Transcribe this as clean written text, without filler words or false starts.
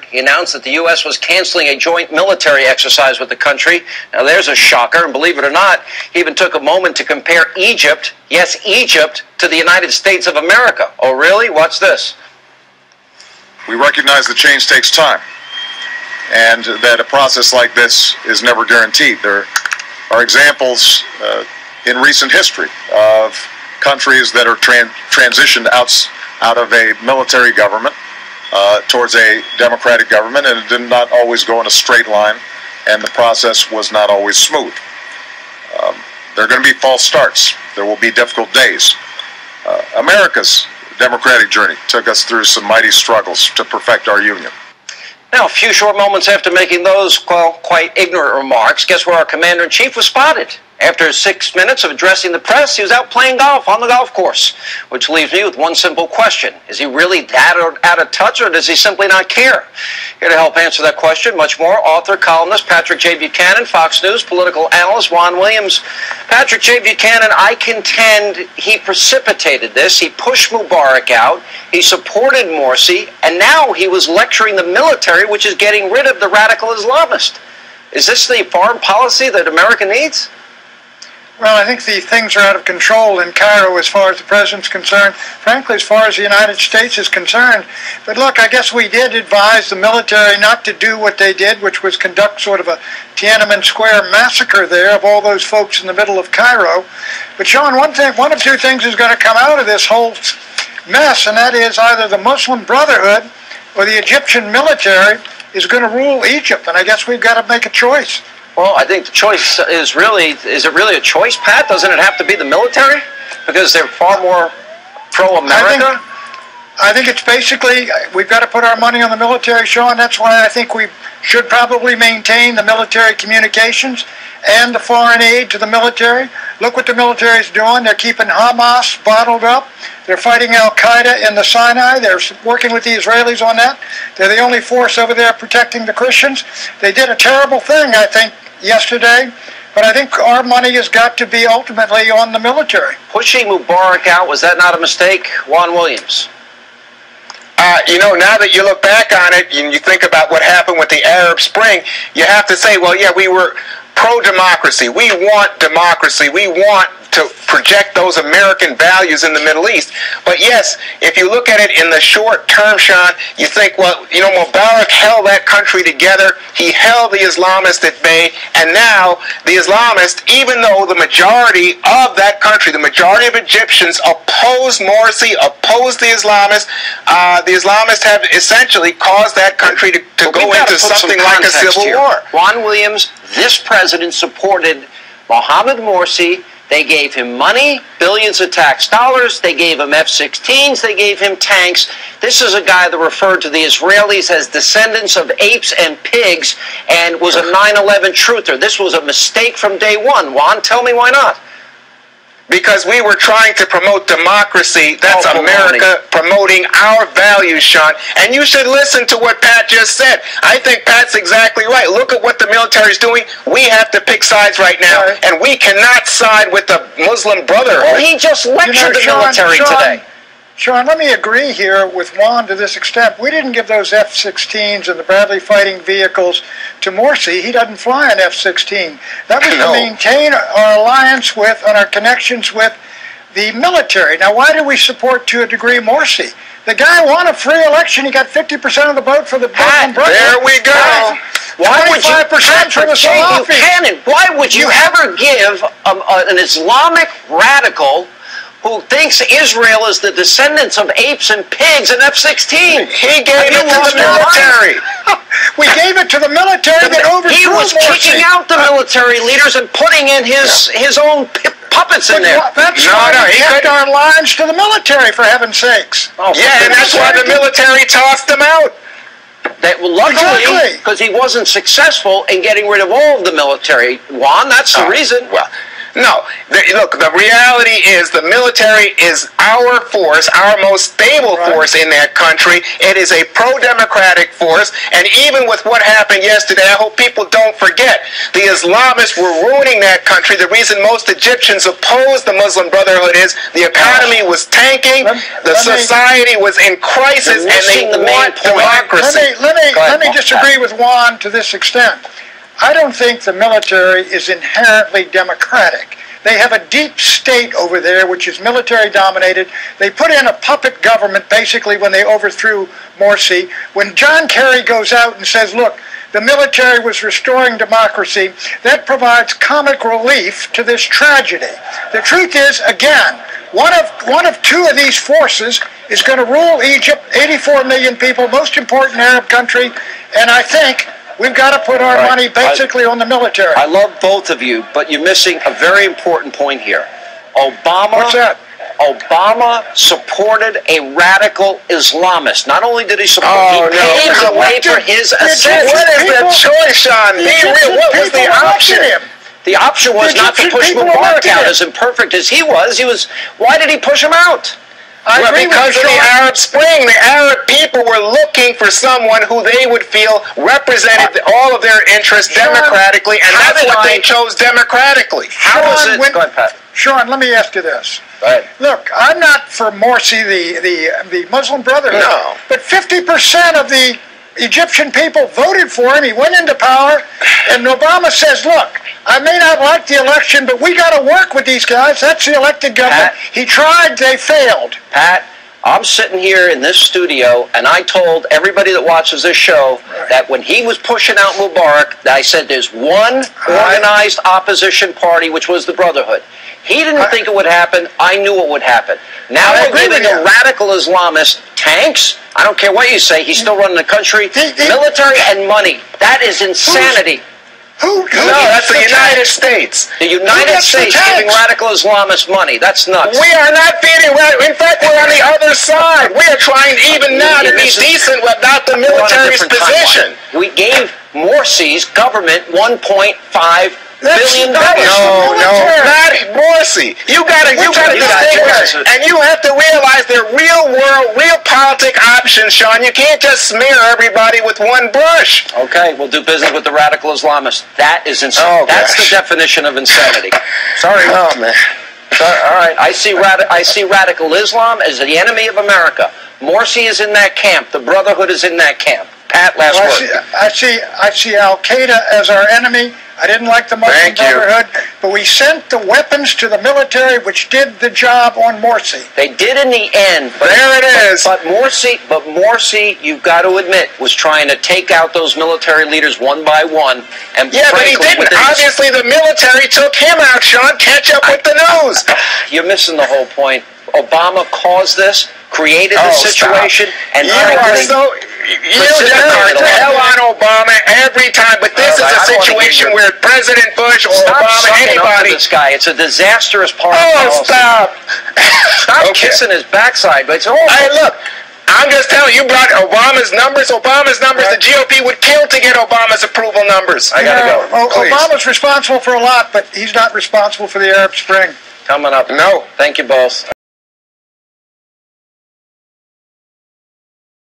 record. He announced that the U.S. was canceling a joint military exercise with the country. Now, there's a shocker, and believe it or not, he even took a moment to compare Egypt, yes, Egypt, to the United States of America. Oh, really? Watch this. We recognize that change takes time, and that a process like this is never guaranteed. There are examples in recent history of countries that are transitioned out of a military government towards a democratic government, and it did not always go in a straight line, and the process was not always smooth. There are going to be false starts. There will be difficult days. America's democratic journey took us through some mighty struggles to perfect our union. Now, a few short moments after making those, well, quite ignorant remarks, guess where our commander-in-chief was spotted? After 6 minutes of addressing the press, he was out playing golf on the golf course, which leaves me with one simple question. Is he really that out of touch, or does he simply not care? Here to help answer that question, much more, author, columnist Patrick J. Buchanan, Fox News, political analyst Juan Williams. Patrick J. Buchanan, I contend he precipitated this. He pushed Mubarak out, he supported Morsi, and now he was lecturing the military, which is getting rid of the radical Islamist. Is this the foreign policy that America needs? Well, I think the things are out of control in Cairo as far as the president's concerned, frankly, as far as the United States is concerned. But look, I guess we did advise the military not to do what they did, which was conduct sort of a Tiananmen Square massacre there of all those folks in the middle of Cairo. But Sean, one of two things is going to come out of this whole mess, and that is either the Muslim Brotherhood or the Egyptian military is going to rule Egypt, and I guess we've got to make a choice. Well, I think the choice is it really a choice, Pat? Doesn't it have to be the military? Because they're far more pro-America? I think it's basically, we've got to put our money on the military, Sean. That's why I think we should probably maintain the military communications and the foreign aid to the military. Look what the military is doing. They're keeping Hamas bottled up. They're fighting Al-Qaeda in the Sinai. They're working with the Israelis on that. They're the only force over there protecting the Christians. They did a terrible thing, I think, yesterday. But I think our money has got to be ultimately on the military. Pushing Mubarak out, was that not a mistake? Juan Williams. You know, now that you look back on it and you think about what happened with the Arab Spring, you have to say, well, yeah, we were pro-democracy. We want democracy. We want to project those American values in the Middle East. But yes, if you look at it in the short term, Sean, you think, well, you know, Mubarak held that country together. He held the Islamists at bay. And now the Islamists, even though the majority of that country, the majority of Egyptians oppose Morsi, oppose the Islamists have essentially caused that country to go into something like a civil war. Juan Williams, this president supported Mohammed Morsi. They gave him money, billions of tax dollars. They gave him F-16s. They gave him tanks. This is a guy that referred to the Israelis as descendants of apes and pigs and was a 9/11 truther. This was a mistake from day one. Juan, tell me why not? Because we were trying to promote democracy. That's America promoting our values, Sean. And you should listen to what Pat just said. I think Pat's exactly right. Look at what the military is doing. We have to pick sides right now, and we cannot side with the Muslim Brotherhood. Well, he just lectured the military today. Sean, let me agree here with Juan to this extent. We didn't give those F-16s and the Bradley fighting vehicles to Morsi. He doesn't fly an F-16. That was to maintain our alliance with and our connections with the military. Now, why do we support, to a degree, Morsi? The guy won a free election. He got 50% of the vote for the Muslim Brotherhood. There we go. Why would you, for the Buchanan, why would you ever give an Islamic radical who thinks Israel is the descendants of apes and pigs and F-16. He gave it to the military. We gave it to the military that overthrew He was kicking out the military leaders and putting in his own puppets in there. That's why he kept our lines to the military, for heaven's sakes. Oh, yeah, and that's why the military tossed them out. That, luckily, because he wasn't successful in getting rid of all of the military, Juan, that's the reason. Well, No. Look, the reality is the military is our force, our most stable force in that country. It is a pro-democratic force, and even with what happened yesterday, I hope people don't forget, the Islamists were ruining that country. The reason most Egyptians oppose the Muslim Brotherhood is the economy was tanking, the society was in crisis, and they want democracy. Let me disagree with Juan to this extent. I don't think the military is inherently democratic. They have a deep state over there, which is military dominated. They put in a puppet government, basically, when they overthrew Morsi. When John Kerry goes out and says, look, the military was restoring democracy, that provides comic relief to this tragedy. The truth is, again, one of two of these forces is going to rule Egypt, 84 million people, most important Arab country, and I think we've got to put our money basically on the military. I love both of you, but you're missing a very important point here. Obama. What's that? Obama supported a radical Islamist. Not only did he support, he paved the way for his ascent. What is the choice, Sean? Be real. What was the option? The option was not to push Mubarak out. As imperfect as he was, why did he push him out? Well, because of the Arab Spring. The Arab people were looking for someone who they would feel represented all of their interests democratically, and that's what they chose democratically. How was it? Go ahead, Pat. Sean, let me ask you this. Go ahead. Look, I'm not for Morsi, the Muslim Brotherhood, no. But 50% of the Egyptian people voted for him. He went into power, and Obama says, look, I may not like the election, but we got to work with these guys. That's the elected government. Pat, he tried, they failed. Pat, I'm sitting here in this studio, and I told everybody that watches this show that when he was pushing out Mubarak, I said there's one organized opposition party, which was the Brotherhood. He didn't think it would happen. I knew it would happen. Now we're giving a radical Islamist tanks. I don't care what you say. He's still running the country. Military and money. That is insanity. No, that's the United States. The United States giving radical Islamists money. That's nuts. We are not feeding radical. In fact, we're on the other side. We are trying even now to be decent without the military's position. We gave Morsi's government $1.5 billion. No, not Morsi. You gotta distinguish, and you have to realize they're real world, real politic options, Sean. You can't just smear everybody with one brush. Okay, we'll do business with the radical Islamists. That is insanity. Oh, that's the definition of insanity. Sorry. Oh man. All right, I see radical Islam as the enemy of America. Morsi is in that camp. The Brotherhood is in that camp. Pat, last word. I see Al Qaeda as our enemy. I didn't like the Muslim Brotherhood, but we sent the weapons to the military, which did the job on Morsi. They did in the end. But there it is. But Morsi, you've got to admit, was trying to take out those military leaders one by one. And yeah, but he didn't. Obviously, the military took him out, Sean. Catch up with the news. You're missing the whole point. Obama caused this, created the situation, and you are so. You just tell on Obama every time, but this is a situation where President Bush or Obama, anybody. This guy, it's a disastrous part. Oh, stop! Stop kissing his backside, but it's awful. Hey, look. I'm just telling you, brought Obama's numbers. The GOP would kill to get Obama's approval numbers. I gotta go. Obama's responsible for a lot, but he's not responsible for the Arab Spring. Coming up. No. Thank you both.